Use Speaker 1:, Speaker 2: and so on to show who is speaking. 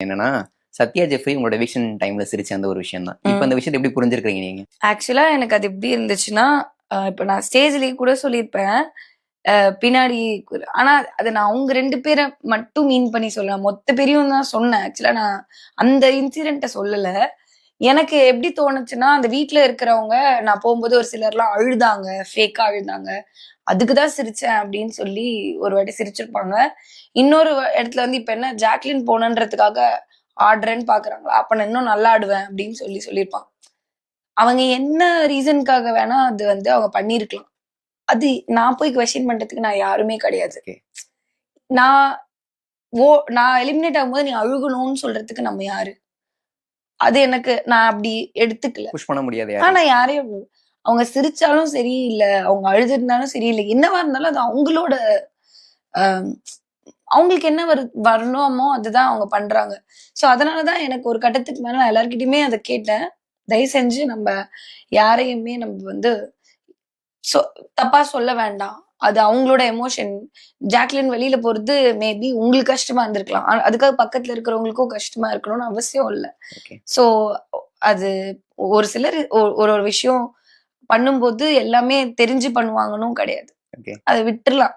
Speaker 1: என்னன்னா சத்யா ஜெஃப்ரி உங்களோட எவிக்ஷன் டைம்ல சிரிச்ச அந்த ஒரு விஷயம் தான். இப்போ அந்த விஷயத்தை எப்படி புரிஞ்சிருக்கீங்க நீங்க?
Speaker 2: ஆக்சுவலா எனக்கு அது எப்படி இருந்துச்சுன்னா, இப்ப நான் ஸ்டேஜ்லயே கூட சொல்லியிருப்பேன். பின்னாடி ஆனா அது நான் அவங்க 2 பேரை மட்டும் மீன் பண்ணி சொல்ல மொத்த பேரையும் தான் சொன்னேன். ஆக்சுவலா நான் அந்த இன்சிடென்ட்ட சொல்லல. எனக்கு எப்படி தோணுச்சுன்னா, அந்த வீட்ல இருக்கிறவங்க நான் போகும்போது ஒரு சிலர்லாம் அழுதாங்க, ஃபேக்கா அழுதாங்க. அதுக்கு தான் சிரிச்சேன் அப்படின்னு சொல்லி ஒரு வாட்டி சிரிச்சிருப்பாங்க. இன்னொரு இடத்துல வந்து இப்ப என்ன ஜாக்லின் போனன்றதுக்காக ஆடுறேன்னு பாக்குறாங்களா, அப்ப நான் இன்னும் நல்லா ஆடுவேன் அப்படின்னு சொல்லியிருப்பாங்க. அவங்க என்ன ரீசனுக்காக வேணா அது வந்து அவங்க பண்ணிருக்கலாம். அது நான் போய் கொஸ்டின் பண்றதுக்கு நான் யாருமே கிடையாது. நான் நான் எலிமினேட் ஆகும்போது நீ அழுகணும்னு சொல்றதுக்கு நம்ம யாரு? அது எனக்கு நான் அப்படி எடுத்துக்கல.
Speaker 1: புஷ் பண்ண முடியாது
Speaker 2: ஆனா யாரையும் அவங்க சிரிச்சாலும் சரி, இல்ல அவங்க அழுதுருந்தாலும் சரி, இல்ல என்னவா இருந்தாலும் அது அவங்களோட அவங்களுக்கு என்ன வரணுமோ அதுதான் அவங்க பண்றாங்க. சோ அதனாலதான் எனக்கு ஒரு கட்டத்துக்கு மேல நான் எல்லார்கிட்டயுமே அதை கேட்டேன். தயவு செஞ்சு நம்ம யாரையுமே நம்ம வந்து தப்பா சொல்ல வேண்டாம். அது அவங்களோட எமோஷன். ஜாக்லின் வெளியில போறது மேபி உங்களுக்கு கஷ்டமா இருந்திருக்கலாம். அதுக்காக பக்கத்துல இருக்கிறவங்களுக்கும் கஷ்டமா இருக்கணும்னு அவசியம் இல்ல. சோ அது ஒரு சிலர் ஒரு ஒரு விஷயம் பண்ணும்போது எல்லாமே தெரிஞ்சு பண்ணுவாங்கன்னு கிடையாது. அதை விட்டுறலாம்.